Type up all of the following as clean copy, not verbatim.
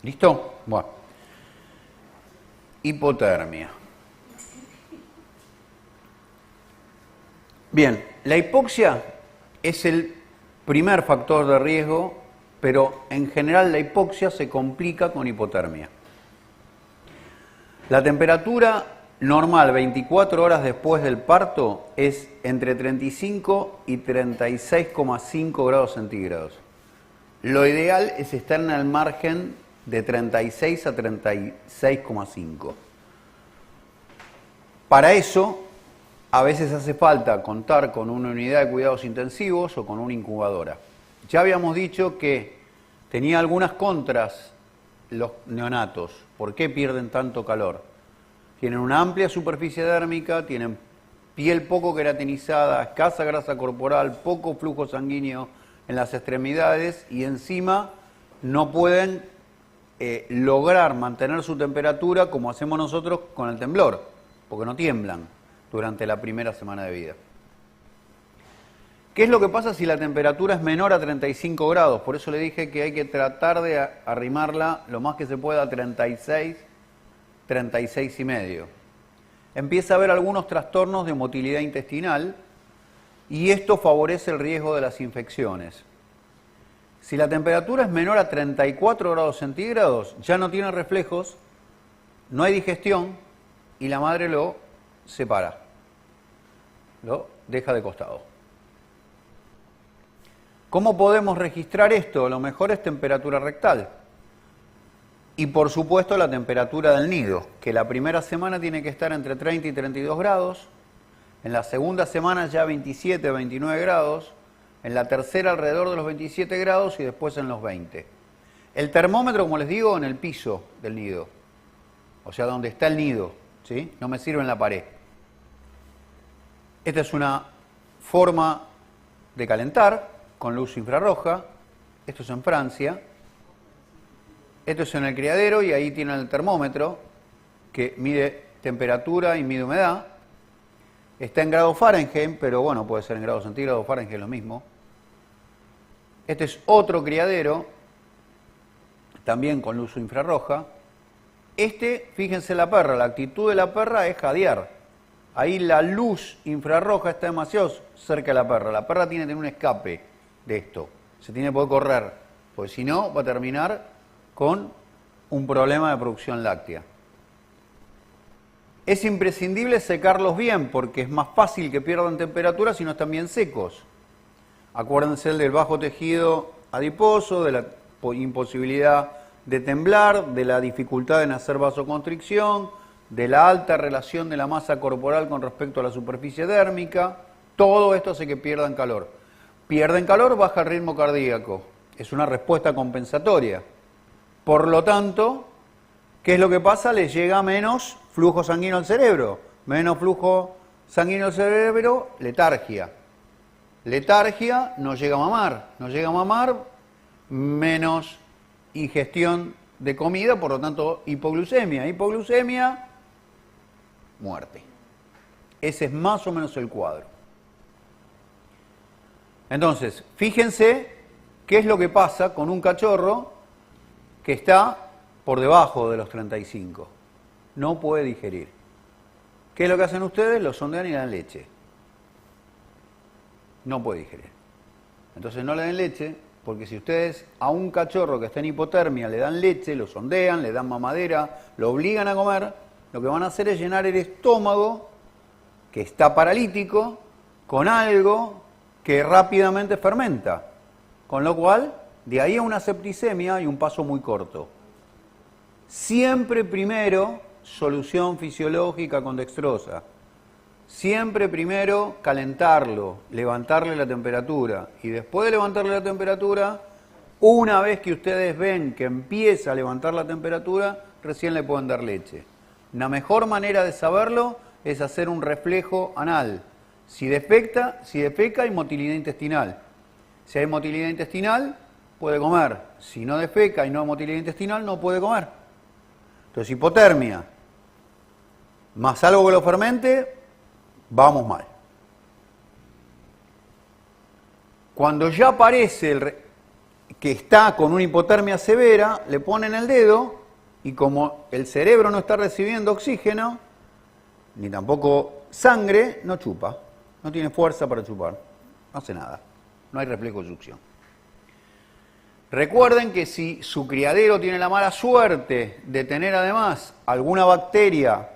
¿Listo? Bueno. Hipotermia. Bien, la hipoxia es el primer factor de riesgo, pero en general la hipoxia se complica con hipotermia. La temperatura normal 24 horas después del parto es entre 35 y 36,5 grados centígrados. Lo ideal es estar en el margen de 36 a 36,5. Para eso, a veces hace falta contar con una unidad de cuidados intensivos o con una incubadora. Ya habíamos dicho que tenía algunas contras los neonatos. ¿Por qué pierden tanto calor? Tienen una amplia superficie dérmica, tienen piel poco queratinizada, escasa grasa corporal, poco flujo sanguíneo en las extremidades y encima no pueden lograr mantener su temperatura como hacemos nosotros con el temblor, porque no tiemblan durante la primera semana de vida. ¿Qué es lo que pasa si la temperatura es menor a 35 grados? Por eso le dije que hay que tratar de arrimarla lo más que se pueda a 36, 36 y medio. Empieza a haber algunos trastornos de motilidad intestinal y esto favorece el riesgo de las infecciones. Si la temperatura es menor a 34 grados centígrados, ya no tiene reflejos, no hay digestión y la madre lo separa, lo deja de costado. ¿Cómo podemos registrar esto? Lo mejor es temperatura rectal. Y por supuesto la temperatura del nido, que la primera semana tiene que estar entre 30 y 32 grados, en la segunda semana ya 27, 29 grados, en la tercera alrededor de los 27 grados y después en los 20. El termómetro, como les digo, en el piso del nido, o sea, donde está el nido, ¿sí? No me sirve en la pared. Esta es una forma de calentar con luz infrarroja. Esto es en Francia. Esto es en el criadero y ahí tienen el termómetro que mide temperatura y mide humedad. Está en grado Fahrenheit, pero bueno, puede ser en grados centígrados, Fahrenheit lo mismo. Este es otro criadero, también con luz infrarroja. Fíjense la perra, la actitud de la perra es jadear. Ahí la luz infrarroja está demasiado cerca de la perra. La perra tiene que tener un escape de esto. Se tiene que poder correr, porque si no va a terminar con un problema de producción láctea. Es imprescindible secarlos bien porque es más fácil que pierdan temperatura si no están bien secos. Acuérdense del bajo tejido adiposo, de la imposibilidad de temblar, de la dificultad en hacer vasoconstricción, de la alta relación de la masa corporal con respecto a la superficie dérmica. Todo esto hace que pierdan calor. Pierden calor, baja el ritmo cardíaco. Es una respuesta compensatoria. Por lo tanto, ¿qué es lo que pasa? Les llega menos flujo sanguíneo al cerebro. Menos flujo sanguíneo al cerebro, letargia. Letargia, no llega a mamar. No llega a mamar, menos ingestión de comida, por lo tanto, hipoglucemia. Hipoglucemia, muerte. Ese es más o menos el cuadro. Entonces, fíjense qué es lo que pasa con un cachorro que está por debajo de los 35. No puede digerir. ¿Qué es lo que hacen ustedes? Lo sondean y le dan leche. No puede digerir. Entonces no le den leche, porque si ustedes a un cachorro que está en hipotermia le dan leche, lo sondean, le dan mamadera, lo obligan a comer, lo que van a hacer es llenar el estómago, que está paralítico, con algo que rápidamente fermenta. Con lo cual, de ahí a una septicemia hay un paso muy corto. Siempre primero solución fisiológica con dextrosa. Siempre primero calentarlo, levantarle la temperatura. Y después de levantarle la temperatura, una vez que ustedes ven que empieza a levantar la temperatura, recién le pueden dar leche. La mejor manera de saberlo es hacer un reflejo anal. Si defeca hay motilidad intestinal. Si hay motilidad intestinal, puede comer. Si no defeca y no hay motilidad intestinal, no puede comer. Entonces, hipotermia, más algo que lo fermente, vamos mal. Cuando ya aparece que está con una hipotermia severa, le ponen el dedo y como el cerebro no está recibiendo oxígeno, ni tampoco sangre, no chupa, no tiene fuerza para chupar, no hace nada, no hay reflejo de succión. Recuerden que si su criadero tiene la mala suerte de tener además alguna bacteria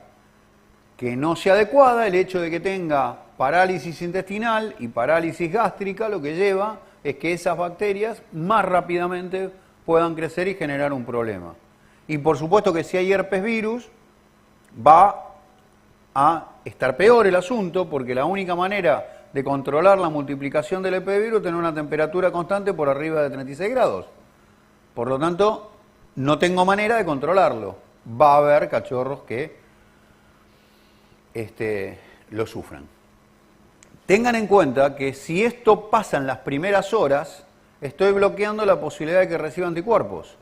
que no sea adecuada, el hecho de que tenga parálisis intestinal y parálisis gástrica lo que lleva es que esas bacterias más rápidamente puedan crecer y generar un problema. Y por supuesto que si hay herpes virus, va a estar peor el asunto, porque la única manera de controlar la multiplicación del herpes virus es tener una temperatura constante por arriba de 36 grados. Por lo tanto, no tengo manera de controlarlo. Va a haber cachorros que lo sufran. Tengan en cuenta que si esto pasa en las primeras horas, estoy bloqueando la posibilidad de que reciba anticuerpos,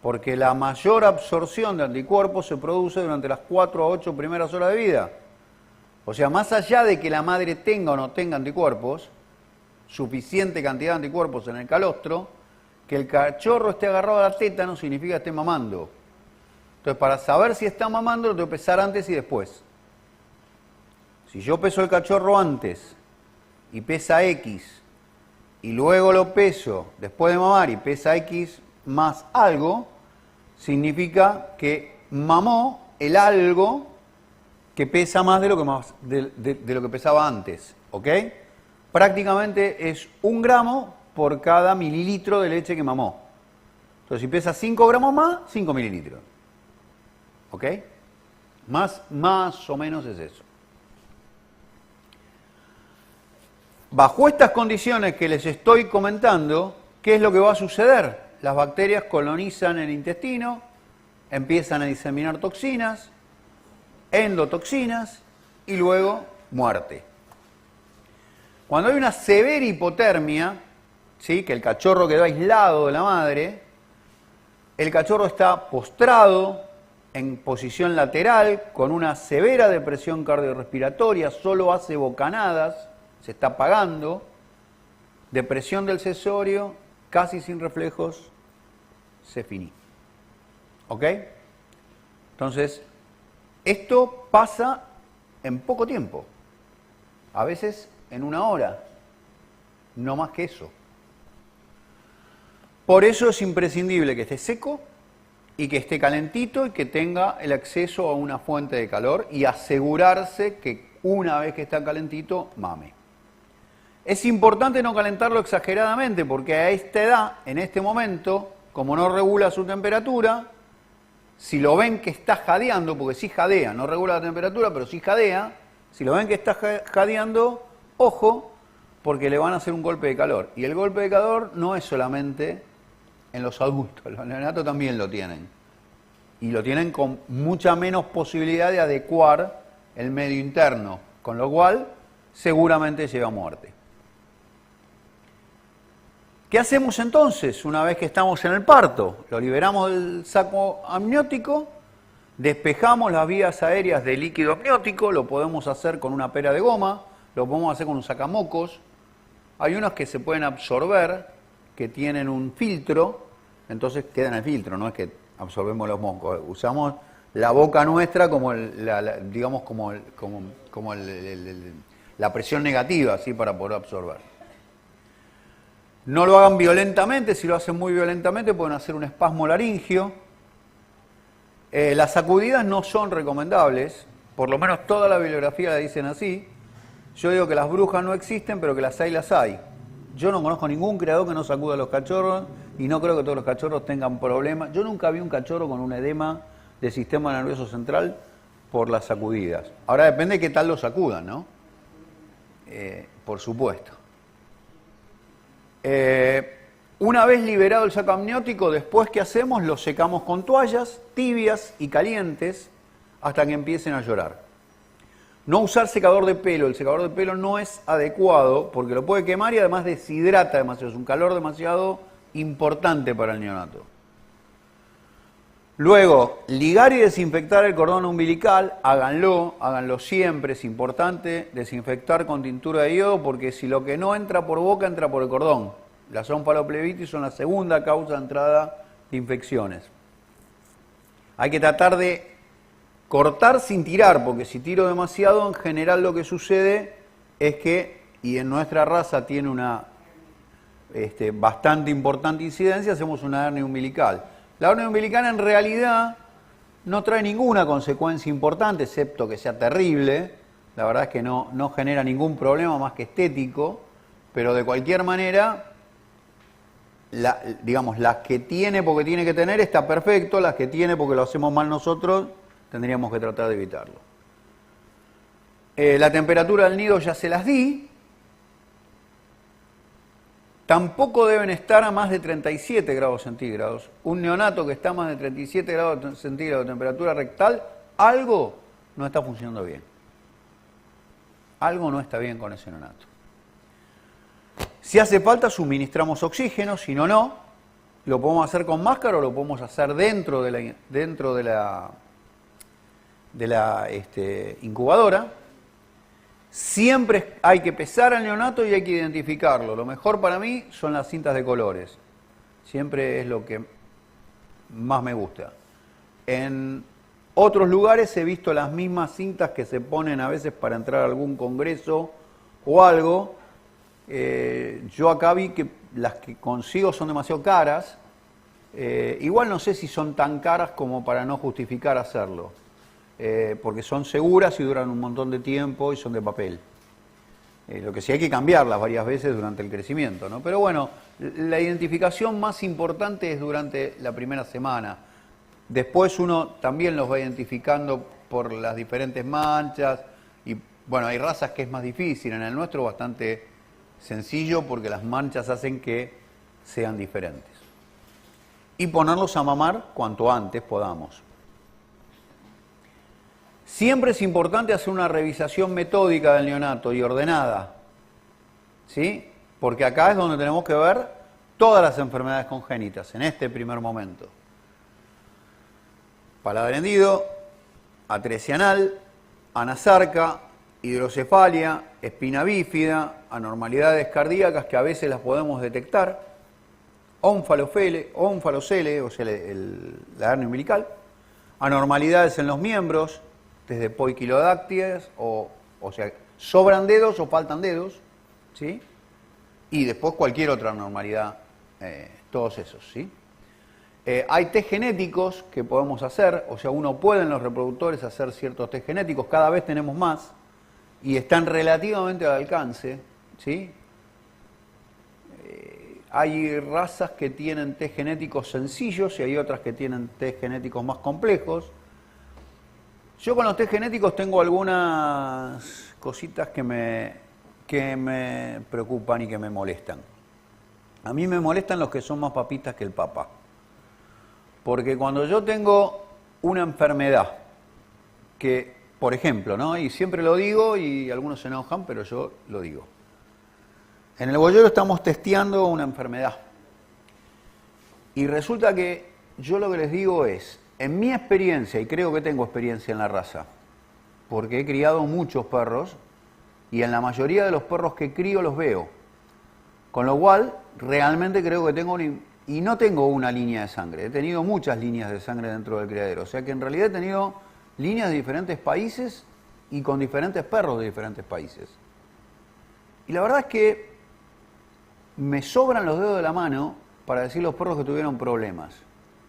porque la mayor absorción de anticuerpos se produce durante las 4 a 8 primeras horas de vida. O sea, más allá de que la madre tenga o no tenga anticuerpos, suficiente cantidad de anticuerpos en el calostro, que el cachorro esté agarrado a la teta no significa que esté mamando. Entonces, para saber si está mamando, lo tengo que pesar antes y después. Si yo peso el cachorro antes y pesa X, y luego lo peso después de mamar y pesa X más algo, significa que mamó el algo que pesa más de lo que pesaba antes, ¿ok? Prácticamente es 1 gramo por cada mililitro de leche que mamó. Entonces, si pesa 5 gramos más, 5 mililitros, ¿ok? Más o menos es eso. Bajo estas condiciones que les estoy comentando, ¿qué es lo que va a suceder? Las bacterias colonizan el intestino, empiezan a diseminar toxinas, endotoxinas y luego muerte. Cuando hay una severa hipotermia, ¿sí?, que el cachorro quedó aislado de la madre, el cachorro está postrado en posición lateral con una severa depresión cardiorrespiratoria, solo hace bocanadas, se está apagando, depresión del cesorio, casi sin reflejos, se finí. ¿Ok? Entonces, esto pasa en poco tiempo, a veces en 1 hora, no más que eso. Por eso es imprescindible que esté seco y que esté calentito y que tenga el acceso a una fuente de calor y asegurarse que una vez que está calentito, mame. Es importante no calentarlo exageradamente porque a esta edad, en este momento, como no regula su temperatura, si lo ven que está jadeando, porque sí jadea, no regula la temperatura, pero sí jadea, si lo ven que está jadeando, ojo, porque le van a hacer un golpe de calor. Y el golpe de calor no es solamente en los adultos, los neonatos también lo tienen. Y lo tienen con mucha menos posibilidad de adecuar el medio interno, con lo cual seguramente lleva a muerte. ¿Qué hacemos entonces una vez que estamos en el parto? Lo liberamos del saco amniótico, despejamos las vías aéreas de líquido amniótico, lo podemos hacer con una pera de goma, lo podemos hacer con un sacamocos. Hay unos que se pueden absorber, que tienen un filtro, entonces queda en el filtro, no es que absorbemos los mocos, usamos la boca nuestra como digamos como la presión negativa, así, para poder absorber. No lo hagan violentamente, si lo hacen muy violentamente pueden hacer un espasmo laringio. Las sacudidas no son recomendables, por lo menos toda la bibliografía la dicen así. Yo digo que las brujas no existen, pero que las hay. Yo no conozco ningún criador que no sacuda a los cachorros y no creo que todos los cachorros tengan problemas. Yo nunca vi un cachorro con un edema del sistema nervioso central por las sacudidas. Ahora depende de qué tal lo sacudan, ¿no? Por supuesto. Una vez liberado el saco amniótico, después ¿qué hacemos? Lo secamos con toallas tibias y calientes hasta que empiecen a llorar. No usar secador de pelo, el secador de pelo no es adecuado porque lo puede quemar y además deshidrata demasiado, es un calor demasiado importante para el neonato. Luego, ligar y desinfectar el cordón umbilical, háganlo siempre, es importante desinfectar con tintura de yodo porque si lo que no entra por boca entra por el cordón Las onfaloplebitis son la segunda causa de entrada de infecciones. Hay que tratar de cortar sin tirar, porque si tiro demasiado, en general lo que sucede es que, y en nuestra raza tiene una bastante importante incidencia, hacemos una hernia umbilical. La hernia umbilical en realidad no trae ninguna consecuencia importante, excepto que sea terrible. La verdad es que no genera ningún problema más que estético, pero de cualquier manera, digamos, las que tiene porque tiene que tener está perfecto, las que tiene porque lo hacemos mal nosotros, tendríamos que tratar de evitarlo. La temperatura del nido ya se las di. Tampoco deben estar a más de 37 grados centígrados. Un neonato que está a más de 37 grados centígrados de temperatura rectal, algo no está funcionando bien. Algo no está bien con ese neonato. Si hace falta, suministramos oxígeno, si no, no. Lo podemos hacer con máscara o lo podemos hacer dentro de la incubadora. Siempre hay que pesar al neonato y hay que identificarlo. Lo mejor para mí son las cintas de colores. Siempre es lo que más me gusta. En otros lugares he visto las mismas cintas que se ponen a veces para entrar a algún congreso o algo. Yo acá vi que las que consigo son demasiado caras. Igual no sé si son tan caras como para no justificar hacerlo. Porque son seguras y duran un montón de tiempo y son de papel. Lo que sí hay que cambiarlas varias veces durante el crecimiento, ¿no? Pero bueno, la identificación más importante es durante la primera semana. Después uno también los va identificando por las diferentes manchas y bueno, hay razas que es más difícil, en el nuestro bastante sencillo porque las manchas hacen que sean diferentes. Y ponerlos a mamar cuanto antes podamos. Siempre es importante hacer una revisación metódica del neonato y ordenada, ¿sí? Porque acá es donde tenemos que ver todas las enfermedades congénitas, en este primer momento. Paladar hendido, atresia anal, anasarca, hidrocefalia, espina bífida, anormalidades cardíacas que a veces las podemos detectar, ónfalocele, o sea, la hernia umbilical, anormalidades en los miembros, desde poiquilodáctiles, o sea, sobran dedos o faltan dedos, ¿sí? Y después cualquier otra anormalidad, todos esos, ¿sí? Hay test genéticos que podemos hacer, o sea, uno puede en los reproductores hacer ciertos test genéticos, cada vez tenemos más, y están relativamente al alcance, ¿sí? Hay razas que tienen test genéticos sencillos y hay otras que tienen test genéticos más complejos. Yo con los test genéticos tengo algunas cositas que me preocupan y que me molestan. A mí me molestan los que son más papistas que el papa. Porque cuando yo tengo una enfermedad que, por ejemplo, ¿no? Y siempre lo digo y algunos se enojan, pero yo lo digo. En el boyero estamos testeando una enfermedad. Y resulta que yo lo que les digo es, en mi experiencia, y creo que tengo experiencia en la raza, porque he criado muchos perros, y en la mayoría de los perros que crío los veo. Con lo cual, realmente creo que tengo, y no tengo una línea de sangre, he tenido muchas líneas de sangre dentro del criadero. O sea que en realidad he tenido líneas de diferentes países y con diferentes perros de diferentes países. Y la verdad es que me sobran los dedos de la mano para decir los perros que tuvieron problemas.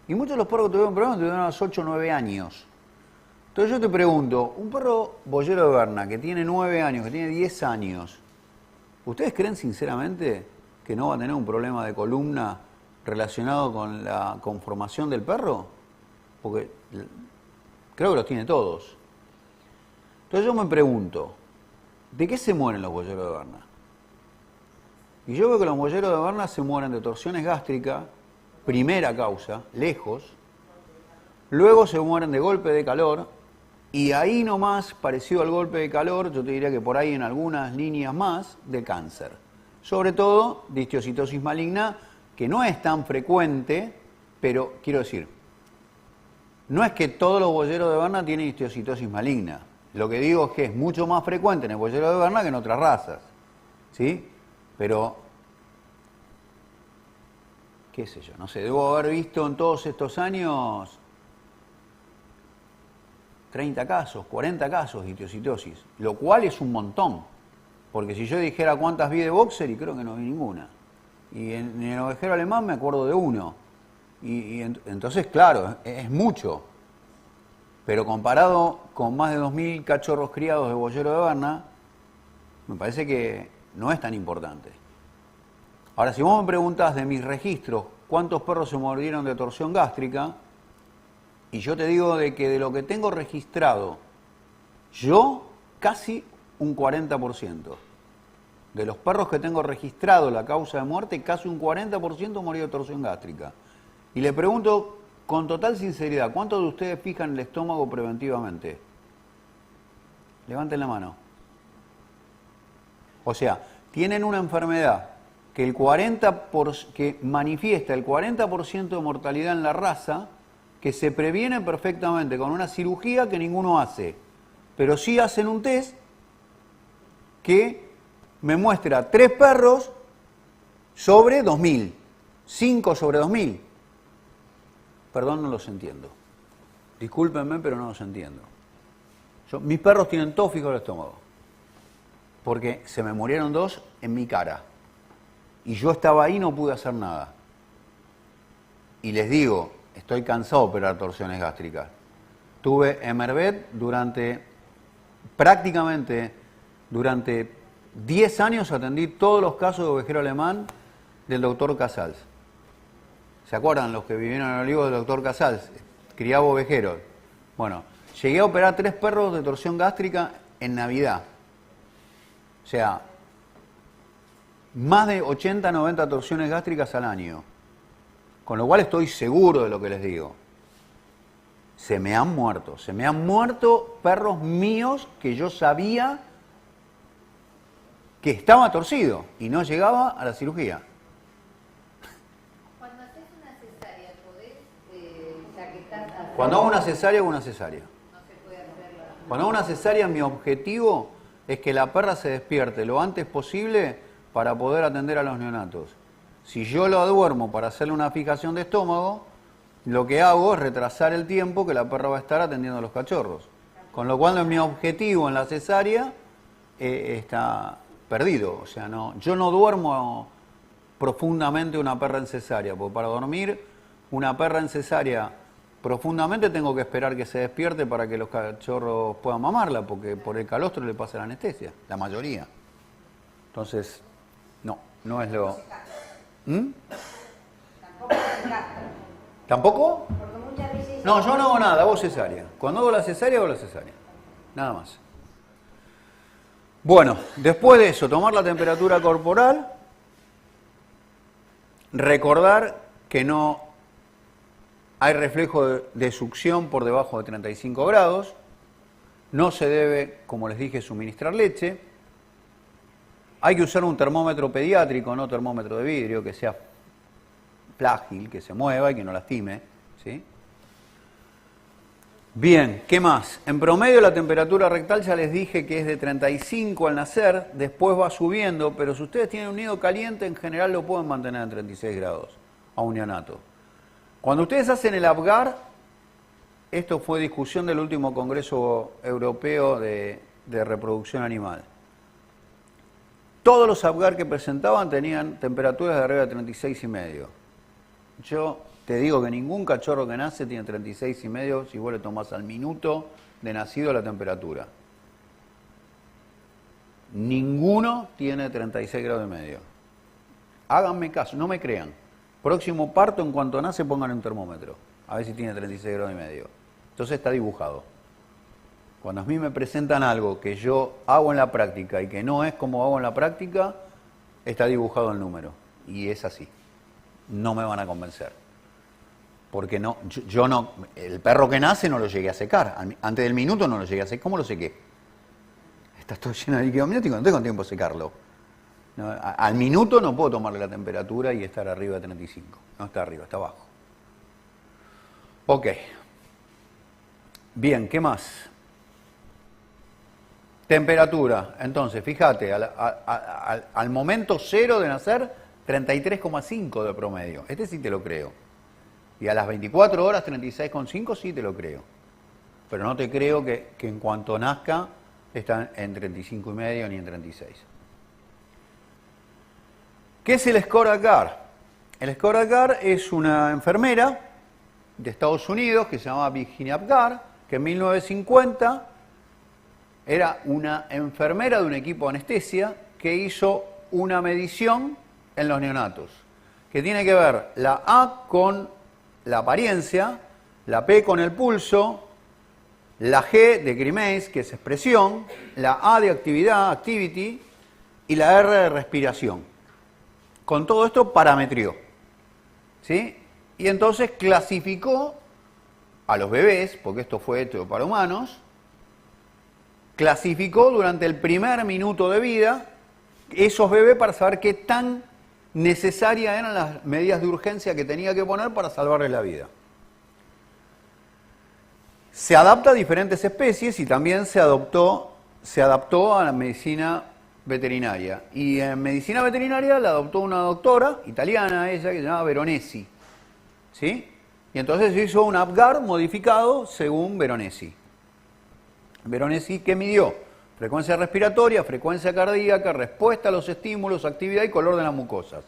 Y muchos de los perros que tuvieron problemas tuvieron a los 8 o 9 años. Entonces yo te pregunto, un perro boyero de Berna que tiene 9 años, que tiene 10 años, ¿ustedes creen sinceramente que no va a tener un problema de columna relacionado con la conformación del perro? Porque creo que los tiene todos. Entonces yo me pregunto, ¿de qué se mueren los boyeros de Berna? Y yo veo que los boyeros de Berna se mueren de torsiones gástricas, primera causa, lejos, luego se mueren de golpe de calor, y ahí nomás, parecido al golpe de calor, yo te diría que por ahí en algunas líneas más, de cáncer. Sobre todo de histiocytosis maligna, que no es tan frecuente, pero quiero decir, no es que todos los boyeros de Berna tienen histiocytosis maligna. Lo que digo es que es mucho más frecuente en el boyero de Berna que en otras razas, ¿sí? Pero qué sé yo, no sé, debo haber visto en todos estos años 30 casos, 40 casos de ictiocitosis, lo cual es un montón, porque si yo dijera cuántas vi de boxer, y creo que no vi ninguna, y en el ovejero alemán me acuerdo de uno, entonces claro, es mucho, pero comparado con más de 2.000 cachorros criados de boyero de Berna, me parece que no es tan importante. Ahora, si vos me preguntás de mis registros, ¿cuántos perros se mordieron de torsión gástrica? Y yo te digo de que de lo que tengo registrado, yo casi un 40%. De los perros que tengo registrado la causa de muerte, casi un 40% murió de torsión gástrica. Y le pregunto con total sinceridad, ¿cuántos de ustedes fijan el estómago preventivamente? Levanten la mano. O sea, tienen una enfermedad que, que manifiesta el 40% de mortalidad en la raza, que se previene perfectamente con una cirugía que ninguno hace, pero sí hacen un test que me muestra 3 perros sobre 2.000, 5 sobre 2.000. Perdón, no los entiendo. Discúlpenme, pero no los entiendo. Mis perros tienen todo fijo el estómago, porque se me murieron 2 en mi cara, y yo estaba ahí y no pude hacer nada. Y les digo, estoy cansado de operar torsiones gástricas. Tuve Emervet prácticamente durante 10 años atendí todos los casos de ovejero alemán del doctor Casals. ¿Se acuerdan los que vivieron en el olivo del doctor Casals? Criaba ovejeros. Bueno, llegué a operar 3 perros de torsión gástrica en Navidad. O sea, más de 80, 90 torsiones gástricas al año. Con lo cual estoy seguro de lo que les digo. Se me han muerto perros míos que yo sabía que estaba torcido y no llegaba a la cirugía. Cuando haces una cesárea, ¿podés, ya que estás haciendo... Cuando hago una cesárea, hago una cesárea. No se puede hacerlo. Cuando hago una cesárea, mi objetivo es que la perra se despierte lo antes posible para poder atender a los neonatos. Si yo lo duermo para hacerle una fijación de estómago, lo que hago es retrasar el tiempo que la perra va a estar atendiendo a los cachorros. Con lo cual mi objetivo en la cesárea está perdido. O sea, yo no duermo profundamente una perra en cesárea, porque para dormir una perra en cesárea profundamente tengo que esperar que se despierte para que los cachorros puedan mamarla, porque por el calostro le pasa la anestesia, la mayoría. Entonces, no es lo... Tampoco se gasta. ¿Tampoco? Porque muchas veces... No, yo no hago nada, hago cesárea. Cuando hago la cesárea, hago la cesárea. Nada más. Bueno, después de eso, tomar la temperatura corporal, recordar que no hay reflejo de succión por debajo de 35 grados, no se debe, como les dije, suministrar leche, hay que usar un termómetro pediátrico, no termómetro de vidrio, que sea frágil, que se mueva y que no lastime, ¿sí? Bien, ¿qué más? En promedio la temperatura rectal ya les dije que es de 35 al nacer, después va subiendo, pero si ustedes tienen un nido caliente, en general lo pueden mantener en 36 grados a un neonato. Cuando ustedes hacen el APGAR, esto fue discusión del último Congreso Europeo de Reproducción Animal. Todos los APGAR que presentaban tenían temperaturas de arriba de 36,5. Yo te digo que ningún cachorro que nace tiene 36,5 si vos le tomás al minuto de nacido la temperatura. Ninguno tiene 36 grados y medio. Háganme caso, no me crean. Próximo parto, en cuanto nace, pongan un termómetro. A ver si tiene 36 grados y medio. Entonces está dibujado. Cuando a mí me presentan algo que yo hago en la práctica y que no es como hago en la práctica, está dibujado el número. Y es así. No me van a convencer. Porque no, yo no, el perro que nace no lo llegué a secar. Antes del minuto no lo llegué a secar. ¿Cómo lo sequé? Está todo lleno de líquido amniótico, no tengo tiempo de secarlo. No, al minuto no puedo tomarle la temperatura y estar arriba de 35. No está arriba, está abajo. Ok. Bien, ¿qué más? Temperatura. Entonces, fíjate, al momento cero de nacer, 33,5 de promedio. Este sí te lo creo. Y a las 24 horas, 36,5 sí te lo creo. Pero no te creo que en cuanto nazca está en 35,5 ni en 36. ¿Qué es el Score Apgar? El Score Apgar es una enfermera de Estados Unidos que se llamaba Virginia Apgar, que en 1950 era una enfermera de un equipo de anestesia que hizo una medición en los neonatos, que tiene que ver la A con la apariencia, la P con el pulso, la G de Grimace, que es expresión, la A de actividad, activity, y la R de respiración. Con todo esto parametrió, ¿sí? Y entonces clasificó a los bebés, porque esto fue hecho para humanos, clasificó durante el primer minuto de vida esos bebés para saber qué tan necesarias eran las medidas de urgencia que tenía que poner para salvarles la vida. Se adapta a diferentes especies y también se adaptó a la medicina veterinaria. Y en medicina veterinaria la adoptó una doctora italiana, ella, que se llama Veronesi, ¿sí? Y entonces se hizo un Apgar modificado según Veronesi. Veronesi, ¿qué midió? Frecuencia respiratoria, frecuencia cardíaca, respuesta a los estímulos, actividad y color de las mucosas.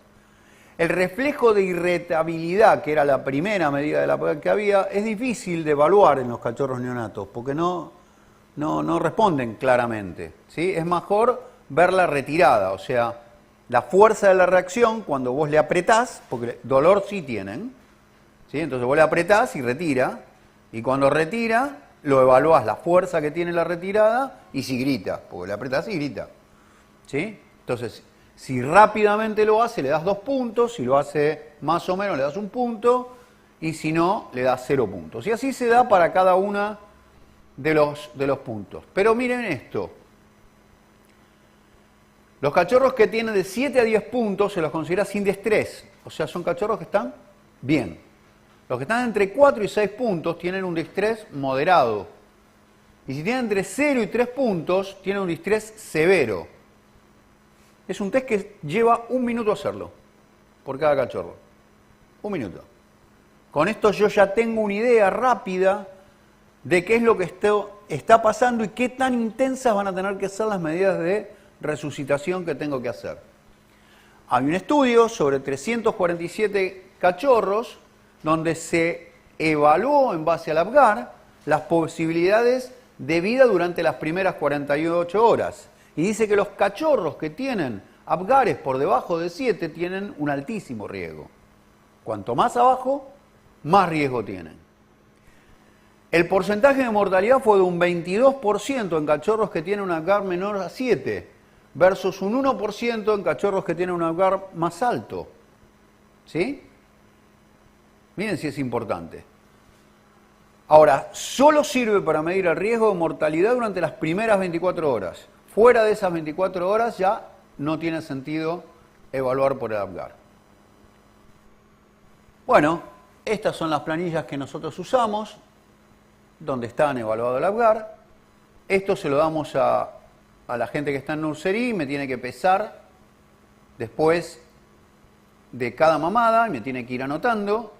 El reflejo de irritabilidad, que era la primera medida de la Apgar que había, es difícil de evaluar en los cachorros neonatos, porque no responden claramente, ¿sí? Es mejor ver la retirada, o sea, la fuerza de la reacción cuando vos le apretás, porque dolor sí tienen, ¿sí? Entonces vos le apretás y retira, y cuando retira, lo evaluás la fuerza que tiene la retirada y si grita, porque le apretás y grita, ¿sí? Entonces, si rápidamente lo hace, le das 2 puntos, si lo hace más o menos, le das 1 punto, y si no, le das 0 puntos. Y así se da para cada una de los puntos. Pero miren esto. Los cachorros que tienen de 7 a 10 puntos se los considera sin distrés, o sea, son cachorros que están bien. Los que están entre 4 y 6 puntos tienen un distrés moderado. Y si tienen entre 0 y 3 puntos, tienen un distrés severo. Es un test que lleva 1 minuto hacerlo, por cada cachorro. 1 minuto. Con esto yo ya tengo una idea rápida de qué es lo que está pasando y qué tan intensas van a tener que ser las medidas de resucitación que tengo que hacer. Hay un estudio sobre 347 cachorros donde se evaluó en base al Apgar las posibilidades de vida durante las primeras 48 horas. Y dice que los cachorros que tienen Apgares por debajo de 7 tienen un altísimo riesgo. Cuanto más abajo, más riesgo tienen. El porcentaje de mortalidad fue de un 22% en cachorros que tienen un Apgar menor a 7, versus un 1% en cachorros que tienen un Apgar más alto. ¿Sí? Miren si es importante. Ahora, solo sirve para medir el riesgo de mortalidad durante las primeras 24 horas. Fuera de esas 24 horas ya no tiene sentido evaluar por el Apgar. Bueno, estas son las planillas que nosotros usamos, donde están evaluado el Apgar. Esto se lo damos a la gente que está en nursery, me tiene que pesar después de cada mamada, y me tiene que ir anotando.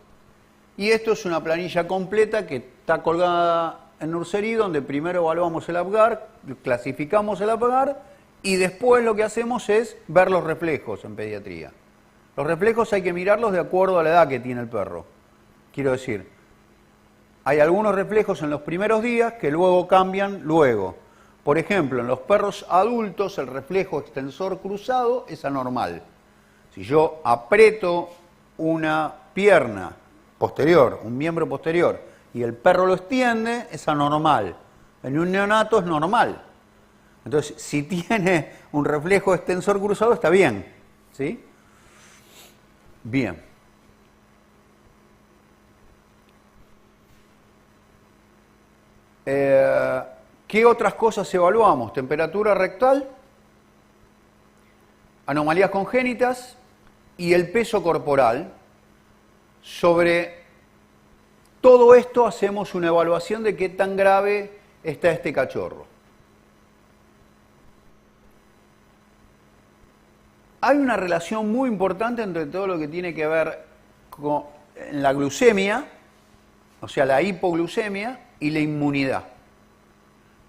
Y esto es una planilla completa que está colgada en nursery, donde primero evaluamos el Apgar, clasificamos el Apgar, y después lo que hacemos es ver los reflejos en pediatría. Los reflejos hay que mirarlos de acuerdo a la edad que tiene el perro. Quiero decir, hay algunos reflejos en los primeros días que luego cambian luego. Por ejemplo, en los perros adultos el reflejo extensor cruzado es anormal. Si yo aprieto una pierna posterior, un miembro posterior, y el perro lo extiende, es anormal. En un neonato es normal. Entonces, si tiene un reflejo extensor cruzado, está bien. ¿Sí? Bien. ¿Qué otras cosas evaluamos? Temperatura rectal, anomalías congénitas y el peso corporal. Sobre todo esto hacemos una evaluación de qué tan grave está este cachorro. hay una relación muy importante entre todo lo que tiene que ver con la glucemia, o sea, la hipoglucemia y la inmunidad.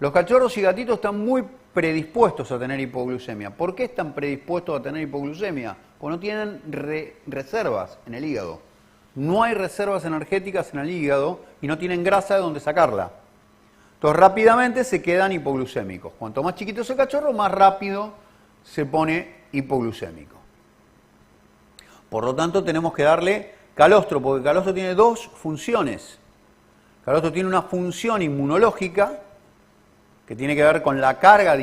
Los cachorros y gatitos están muy predispuestos a tener hipoglucemia. ¿Por qué están predispuestos a tener hipoglucemia? Porque no tienen reservas en el hígado. No hay reservas energéticas en el hígado y no tienen grasa de donde sacarla. Entonces rápidamente se quedan hipoglucémicos. Cuanto más chiquito es el cachorro, más rápido se pone hipoglucémico. Por lo tanto, tenemos que darle calostro, porque el calostro tiene dos funciones. El calostro tiene una función inmunológica, que tiene que ver con la carga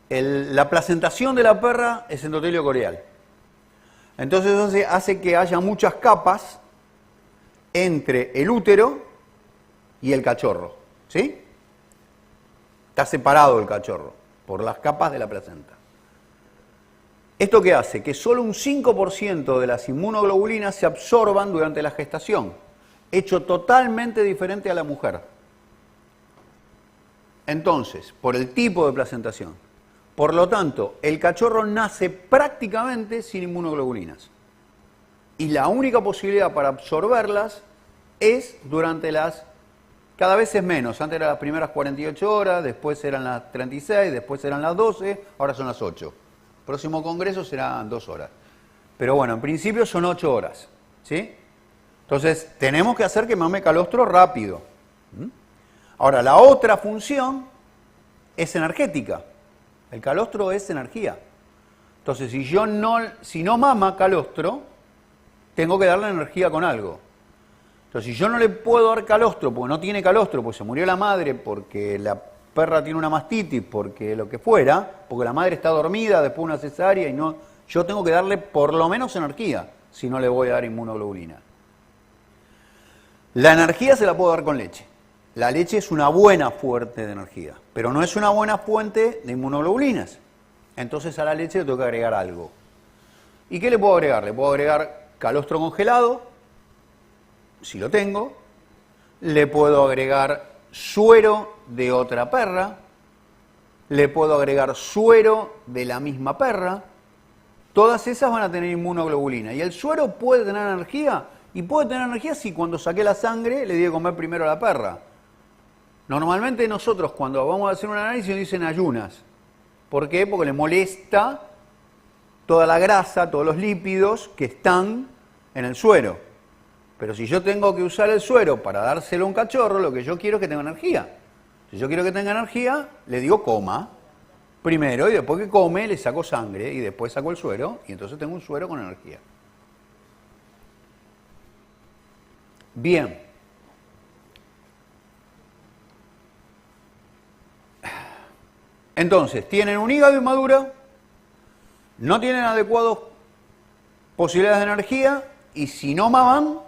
la placentación de la perra es endotelio corial. Entonces eso hace que haya muchas capas entre el útero y el cachorro, ¿sí? Está separado el cachorro por las capas de la placenta. ¿Esto qué hace? Que solo un 5% de las inmunoglobulinas se absorban durante la gestación, hecho totalmente diferente a la mujer. Entonces, por el tipo de placentación. Por lo tanto, el cachorro nace prácticamente sin inmunoglobulinas. Y la única posibilidad para absorberlas es durante cada vez es menos. Antes eran las primeras 48 horas, después eran las 36, después eran las 12, ahora son las 8. Próximo congreso serán 2 horas. Pero bueno, en principio son 8 horas. ¿Sí? Entonces, tenemos que hacer que mame calostro rápido. Ahora, la otra función es energética. El calostro es energía. Entonces, si no mama calostro, tengo que darle energía con algo. Entonces, si yo no le puedo dar calostro, porque no tiene calostro, porque se murió la madre, porque la perra tiene una mastitis, porque lo que fuera, porque la madre está dormida después de una cesárea y no, yo tengo que darle por lo menos energía, si no le voy a dar inmunoglobulina. La energía se la puedo dar con leche. La leche es una buena fuente de energía, pero no es una buena fuente de inmunoglobulinas. Entonces a la leche le tengo que agregar algo. ¿Y qué le puedo agregar? Le puedo agregar calostro congelado, si lo tengo. Le puedo agregar suero de otra perra. Le puedo agregar suero de la misma perra. Todas esas van a tener inmunoglobulina. ¿Y el suero puede tener energía? Y puede tener energía si cuando saqué la sangre le di de comer primero a la perra. Normalmente nosotros cuando vamos a hacer un análisis nos dicen ayunas. ¿Por qué? Porque le molesta toda la grasa, todos los lípidos que están en el suero. Pero si yo tengo que usar el suero para dárselo a un cachorro, lo que yo quiero es que tenga energía. Si yo quiero que tenga energía, le digo coma primero y después que come le saco sangre y después saco el suero y entonces tengo un suero con energía. Bien. Entonces, tienen un hígado inmaduro, no tienen adecuadas posibilidades de energía y si no maman,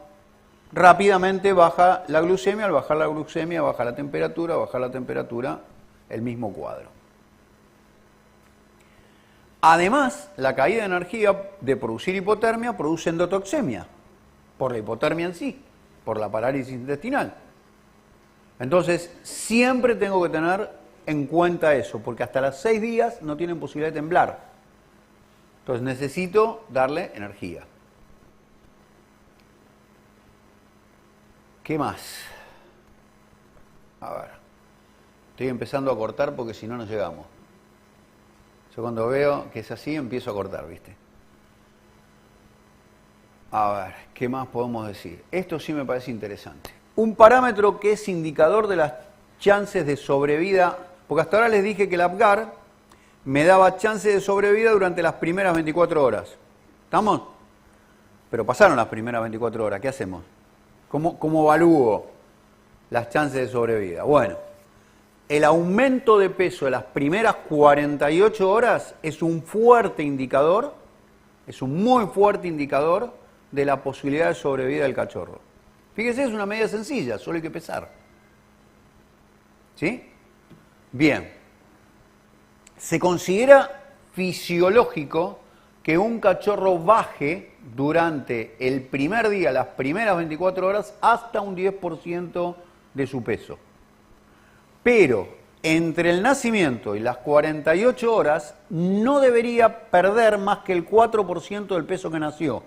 rápidamente baja la glucemia. Al bajar la glucemia, baja la temperatura, el mismo cuadro. Además, la caída de energía de producir hipotermia produce endotoxemia, por la hipotermia en sí, por la parálisis intestinal. Entonces, siempre tengo que tener en cuenta eso, porque hasta los 6 días no tienen posibilidad de temblar. Entonces necesito darle energía. ¿Qué más? A ver, estoy empezando a cortar porque si no, no llegamos. Yo cuando veo que es así, empiezo a cortar, ¿viste? A ver, ¿qué más podemos decir? Esto sí me parece interesante. Un parámetro que es indicador de las chances de sobrevida, porque hasta ahora les dije que el Apgar me daba chances de sobrevida durante las primeras 24 horas. ¿Estamos? Pero pasaron las primeras 24 horas, ¿qué hacemos? ¿Cómo evalúo las chances de sobrevida? Bueno, el aumento de peso de las primeras 48 horas es un fuerte indicador, es un muy fuerte indicador de la posibilidad de sobrevida del cachorro. Fíjese, es una medida sencilla, solo hay que pesar. ¿Sí? Bien. Se considera fisiológico que un cachorro baje durante el primer día, las primeras 24 horas, hasta un 10% de su peso. Pero entre el nacimiento y las 48 horas no debería perder más que el 4% del peso que nació.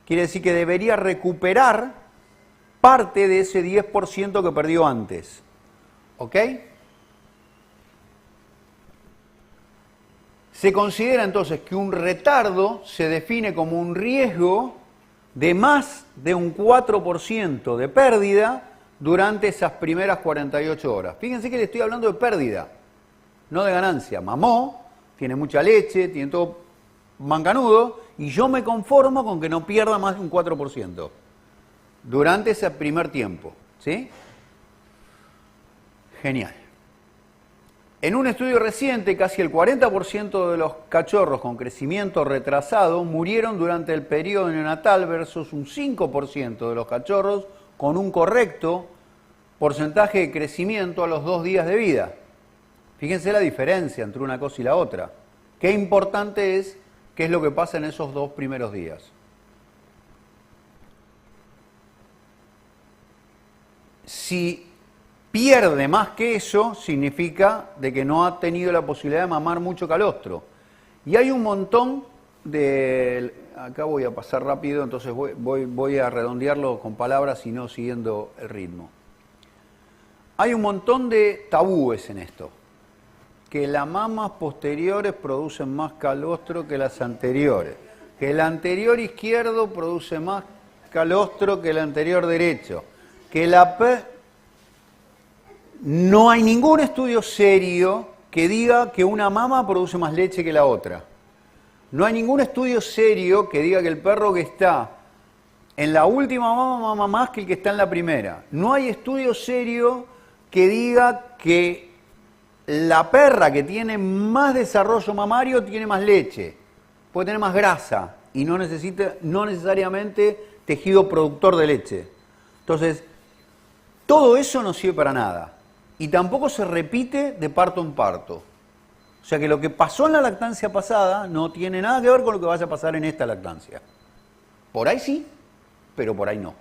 Quiere decir que debería recuperar parte de ese 10% que perdió antes. ¿Ok? Se considera entonces que un retardo se define como un riesgo de más de un 4% de pérdida durante esas primeras 48 horas. Fíjense que le estoy hablando de pérdida, no de ganancia. Mamó, tiene mucha leche, tiene todo manganudo, y yo me conformo con que no pierda más de un 4% durante ese primer tiempo. ¿Sí? Genial. En un estudio reciente, casi el 40% de los cachorros con crecimiento retrasado murieron durante el periodo neonatal versus un 5% de los cachorros con un correcto porcentaje de crecimiento a los 2 días de vida. Fíjense la diferencia entre una cosa y la otra. Qué importante es qué es lo que pasa en esos 2 primeros días. Si pierde más que eso, significa de que no ha tenido la posibilidad de mamar mucho calostro. Y hay un montón de... Acá voy a pasar rápido, entonces voy a redondearlo con palabras y no siguiendo el ritmo. Hay un montón de tabúes en esto. Que las mamas posteriores producen más calostro que las anteriores. Que el anterior izquierdo produce más calostro que el anterior derecho. Que la... No hay ningún estudio serio que diga que una mama produce más leche que la otra. No hay ningún estudio serio que diga que el perro que está en la última mama mama más que el que está en la primera. No hay estudio serio que diga que la perra que tiene más desarrollo mamario tiene más leche, puede tener más grasa y no necesariamente tejido productor de leche. Entonces, todo eso no sirve para nada. Y tampoco se repite de parto en parto. O sea que lo que pasó en la lactancia pasada no tiene nada que ver con lo que vaya a pasar en esta lactancia. Por ahí sí, pero por ahí no.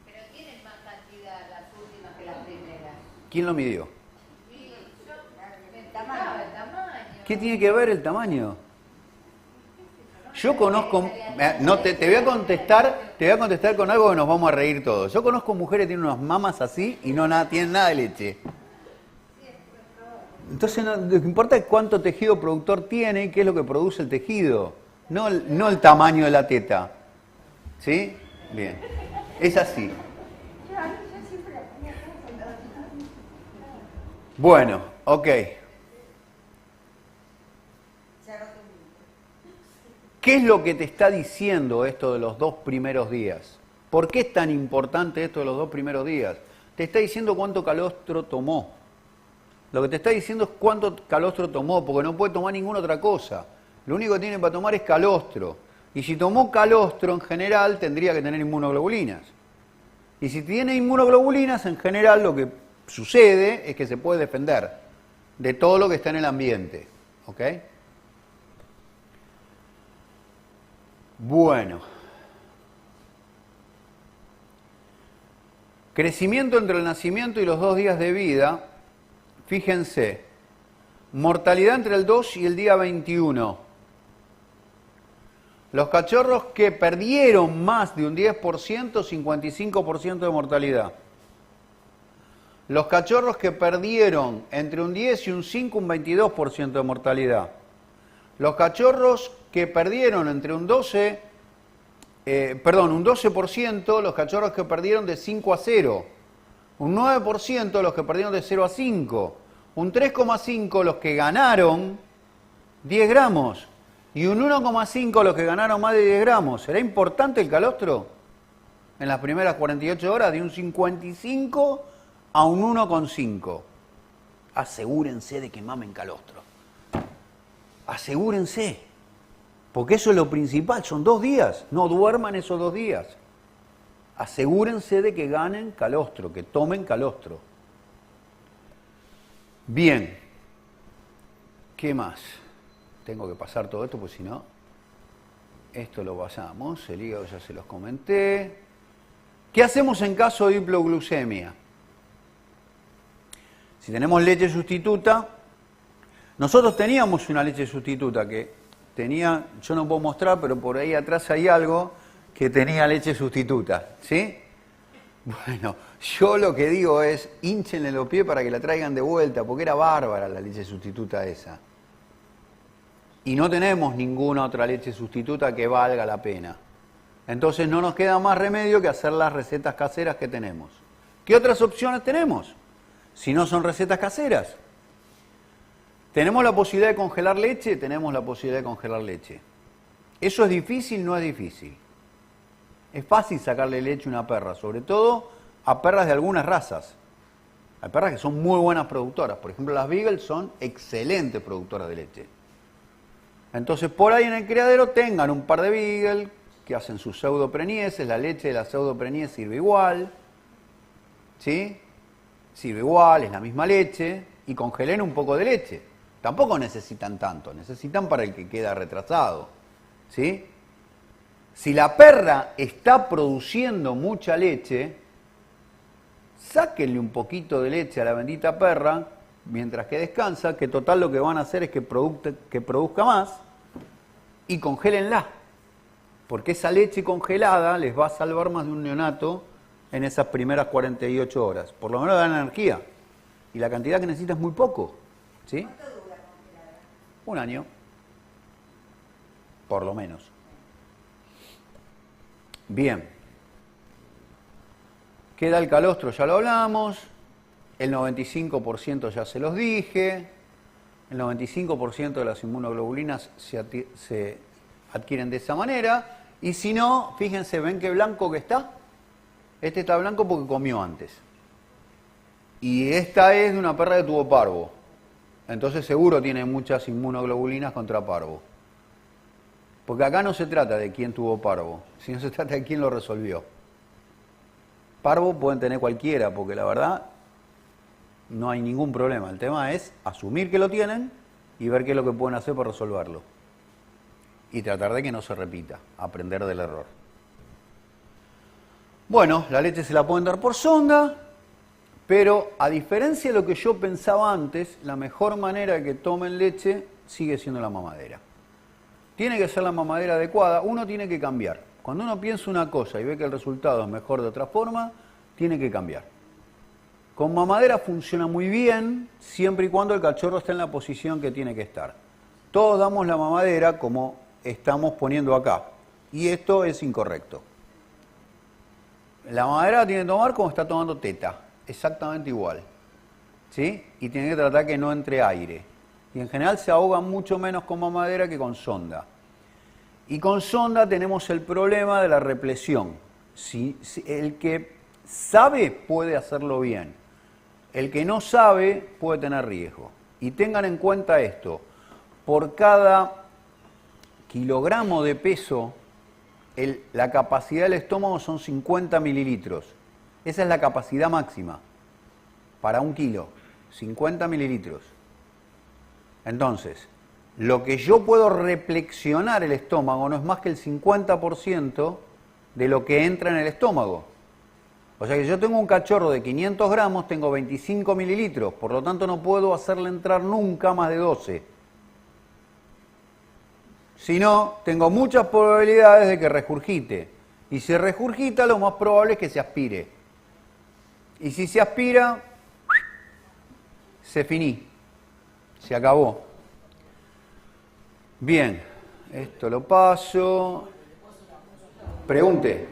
Pero tienen más cantidad las últimas que las primeras. ¿Quién lo midió? El tamaño. ¿Qué tiene que ver el tamaño? Yo conozco... No, te voy a contestar con algo que nos vamos a reír todos. Yo conozco mujeres que tienen unas mamas así y no tienen nada de leche. Entonces lo que importa es cuánto tejido productor tiene y qué es lo que produce el tejido, no el tamaño de la teta. ¿Sí? Bien. Es así. Bueno, ok. ¿Qué es lo que te está diciendo esto de los 2 primeros días? ¿Por qué es tan importante esto de los 2 primeros días? Te está diciendo cuánto calostro tomó. Lo que te está diciendo es cuánto calostro tomó, porque no puede tomar ninguna otra cosa. Lo único que tiene para tomar es calostro. Y si tomó calostro, en general, tendría que tener inmunoglobulinas. Y si tiene inmunoglobulinas, en general, lo que sucede es que se puede defender de todo lo que está en el ambiente. ¿Ok? Bueno. Crecimiento entre el nacimiento y los 2 días de vida. Fíjense, mortalidad entre el 2 y el día 21. Los cachorros que perdieron más de un 10%, 55% de mortalidad. Los cachorros que perdieron entre un 10 y un 5, un 22% de mortalidad. Los cachorros que perdieron entre un 12%, los cachorros que perdieron de 5 a 0. Un 9% los que perdieron de 0 a 5. Un 3,5% los que ganaron 10 gramos. Y un 1,5% los que ganaron más de 10 gramos. ¿Será importante el calostro? En las primeras 48 horas de un 55 a un 1,5. Asegúrense de que mamen calostro. Asegúrense. Porque eso es lo principal. Son 2 días. No duerman esos 2 días. Asegúrense de que ganen calostro, que tomen calostro. Bien. ¿Qué más? Tengo que pasar todo esto, pues si no, esto lo pasamos. El hígado ya se los comenté. ¿Qué hacemos en caso de hipoglucemia? Si tenemos leche sustituta, Nosotros teníamos una leche sustituta que tenía, yo no puedo mostrar, pero por ahí atrás hay algo que tenía leche sustituta, ¿sí? Bueno, yo lo que digo es, hínchenle los pies para que la traigan de vuelta, porque era bárbara la leche sustituta esa. Y no tenemos ninguna otra leche sustituta que valga la pena. Entonces no nos queda más remedio que hacer las recetas caseras que tenemos. ¿Qué otras opciones tenemos? Si no son recetas caseras. ¿Tenemos la posibilidad de congelar leche? Tenemos la posibilidad de congelar leche. ¿Eso es difícil? No es difícil. Es fácil sacarle leche a una perra, sobre todo a perras de algunas razas. Hay perras que son muy buenas productoras. Por ejemplo, las Beagle son excelentes productoras de leche. Entonces, por ahí en el criadero tengan un par de Beagle que hacen sus pseudopreñeces. La leche de la pseudopreñez sirve igual. ¿Sí? Sirve igual, es la misma leche. Y congelen un poco de leche. Tampoco necesitan tanto, necesitan para el que queda retrasado. ¿Sí? Si la perra está produciendo mucha leche, sáquenle un poquito de leche a la bendita perra mientras que descansa, que total lo que van a hacer es que produzca más, y congélenla. Porque esa leche congelada les va a salvar más de un neonato en esas primeras 48 horas. Por lo menos da energía. Y la cantidad que necesita es muy poco. ¿Sí? ¿Cuánto dura congelada? 1 año. Por lo menos. Bien. Queda el calostro, ya lo hablamos. El 95% ya se los dije. El 95% de las inmunoglobulinas se adquieren de esa manera. Y si no, fíjense, ¿ven qué blanco que está? Este está blanco porque comió antes. Y esta es de una perra que tuvo parvo. Entonces seguro tiene muchas inmunoglobulinas contra parvo. Porque acá no se trata de quién tuvo parvo, sino se trata de quién lo resolvió. Parvo pueden tener cualquiera, porque la verdad no hay ningún problema. El tema es asumir que lo tienen y ver qué es lo que pueden hacer para resolverlo. Y tratar de que no se repita, aprender del error. Bueno, la leche se la pueden dar por sonda, pero a diferencia de lo que yo pensaba antes, la mejor manera de que tomen leche sigue siendo la mamadera. Tiene que ser la mamadera adecuada, uno tiene que cambiar. Cuando uno piensa una cosa y ve que el resultado es mejor de otra forma, tiene que cambiar. Con mamadera funciona muy bien, siempre y cuando el cachorro esté en la posición que tiene que estar. Todos damos la mamadera como estamos poniendo acá, y esto es incorrecto. La mamadera la tiene que tomar como está tomando teta, exactamente igual. ¿Sí? Y tiene que tratar que no entre aire. Y en general se ahoga mucho menos con mamadera que con sonda. Y con sonda tenemos el problema de la represión. Si el que sabe puede hacerlo bien. El que no sabe puede tener riesgo. Y tengan en cuenta esto. Por cada kilogramo de peso, la capacidad del estómago son 50 mililitros. Esa es la capacidad máxima para 1 kilo. 50 mililitros. Entonces, lo que yo puedo reflexionar el estómago no es más que el 50% de lo que entra en el estómago. O sea que yo tengo un cachorro de 500 gramos, tengo 25 mililitros, por lo tanto no puedo hacerle entrar nunca más de 12. Si no, tengo muchas probabilidades de que regurgite. Y si regurgita, lo más probable es que se aspire. Y si se aspira, se finí. Se acabó. Bien, esto lo paso. Pregunte.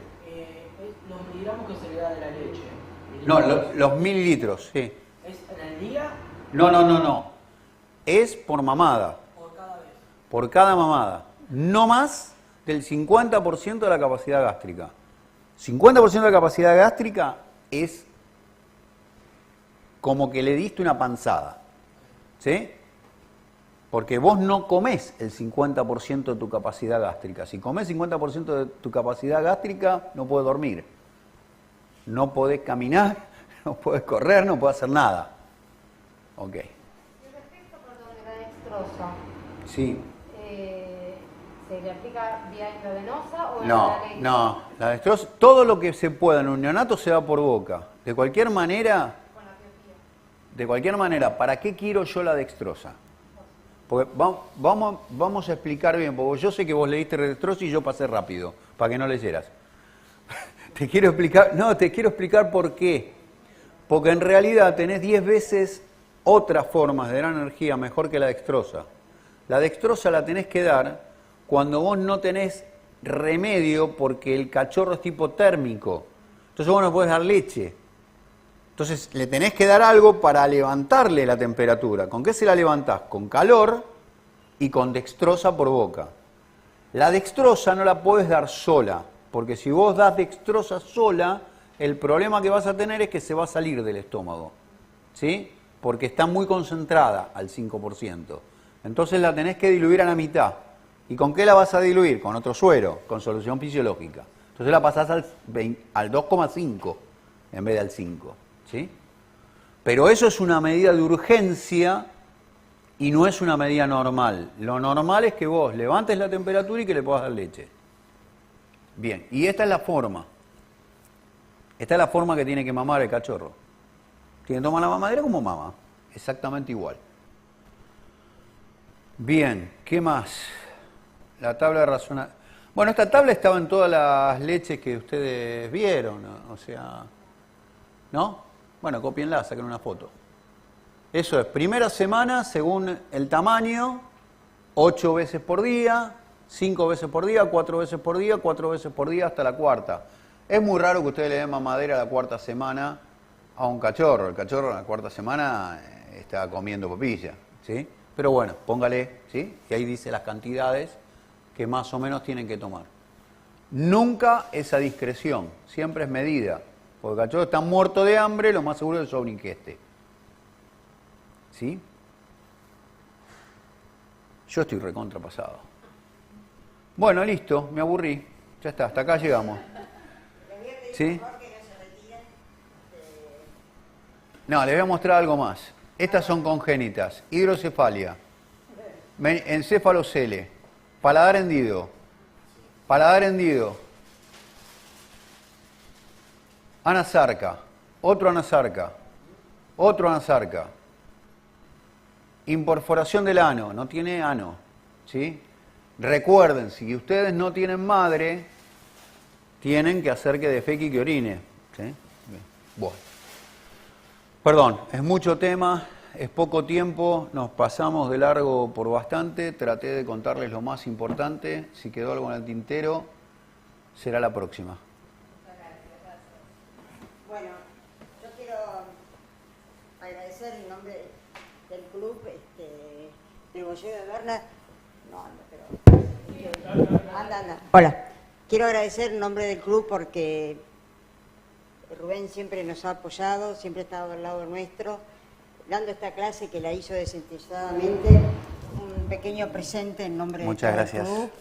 Los miligramos que se le da de la leche. No, los mililitros, sí. ¿Es en el día? No. Es por mamada. ¿Por cada vez? Por cada mamada. No más del 50% de la capacidad gástrica. 50% de la capacidad gástrica es como que le diste una panzada. ¿Sí? Porque vos no comés el 50% de tu capacidad gástrica. Si comés 50% de tu capacidad gástrica, no podés dormir. No podés caminar, no podés correr, no podés hacer nada. Ok. Y respecto, perdón, de la dextrosa, Sí. ¿se le aplica vía intravenosa o en No, la leche? no. La dextrosa, todo lo que se pueda en un neonato se va por boca. De cualquier manera, ¿para qué quiero yo la dextrosa? Porque vamos a explicar bien, porque yo sé que vos leíste retroceso y yo pasé rápido, para que no leyeras. Te quiero explicar por qué. Porque en realidad tenés 10 veces otras formas de dar energía mejor que la dextrosa. La dextrosa la tenés que dar cuando vos no tenés remedio porque el cachorro es tipo térmico. Entonces vos no podés dar leche. Entonces le tenés que dar algo para levantarle la temperatura. ¿Con qué se la levantás? Con calor y con dextrosa por boca. La dextrosa no la podés dar sola, porque si vos das dextrosa sola, el problema que vas a tener es que se va a salir del estómago, ¿sí? Porque está muy concentrada al 5%. Entonces la tenés que diluir a la mitad. ¿Y con qué la vas a diluir? Con otro suero, con solución fisiológica. Entonces la pasás al 2,5 en vez de al 5, ¿sí? Pero eso es una medida de urgencia y no es una medida normal. Lo normal es que vos levantes la temperatura y que le puedas dar leche. Bien, y esta es la forma. Esta es la forma que tiene que mamar el cachorro. Tiene que tomar la mamadera como mama. Exactamente igual. Bien, ¿qué más? La tabla de razonamiento. Bueno, esta tabla estaba en todas las leches que ustedes vieron, o sea, ¿no? Bueno, cópienla, saquen una foto. Eso es, primera semana, según el tamaño, 8 veces por día, 5 veces por día, 4 veces por día, 4 veces por día hasta la cuarta. Es muy raro que ustedes le den mamadera a la cuarta semana a un cachorro. El cachorro en la cuarta semana está comiendo papilla, ¿sí? Pero bueno, póngale, ¿sí? Y ahí dice las cantidades que más o menos tienen que tomar. Nunca es a discreción, siempre es medida. Porque el cachorro está muerto de hambre, lo más seguro es el sobreingeste. ¿Sí? Yo estoy recontrapasado. Bueno, listo, me aburrí. Ya está, hasta acá llegamos. ¿Sí? No, les voy a mostrar algo más. Estas son congénitas. Hidrocefalia, encéfalocele, paladar hendido, anasarca, otro anasarca, imperforación del ano, no tiene ano, ¿sí? Recuerden, si ustedes no tienen madre, tienen que hacer que defeque y que orine, ¿sí? Bien. Bueno. Perdón, es mucho tema, es poco tiempo, nos pasamos de largo por bastante, traté de contarles lo más importante, si quedó algo en el tintero, será la próxima. Bueno, yo quiero agradecer en nombre del club del Bollero de Berna. No anda, pero... Anda. Hola. Quiero agradecer en nombre del club porque Rubén siempre nos ha apoyado, siempre ha estado al lado nuestro, dando esta clase que la hizo desinteresadamente, un pequeño presente en nombre del club.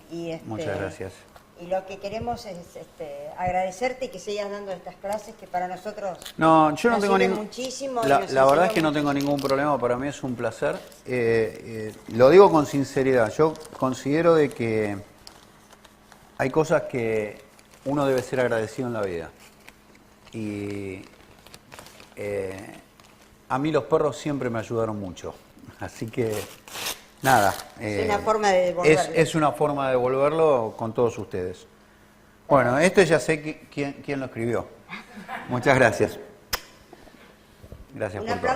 Muchas gracias. Y lo que queremos es agradecerte y que sigas dando estas clases que para nosotros no, yo no tengo muchísimo. La verdad es que no tengo ningún problema, para mí es un placer. Lo digo con sinceridad, yo considero de que hay cosas que uno debe ser agradecido en la vida. Y a mí los perros siempre me ayudaron mucho. Así que, nada. Es una forma de devolverlo. Es una forma de devolverlo con todos ustedes. Bueno, esto ya sé quién lo escribió. Muchas gracias. Gracias por todo.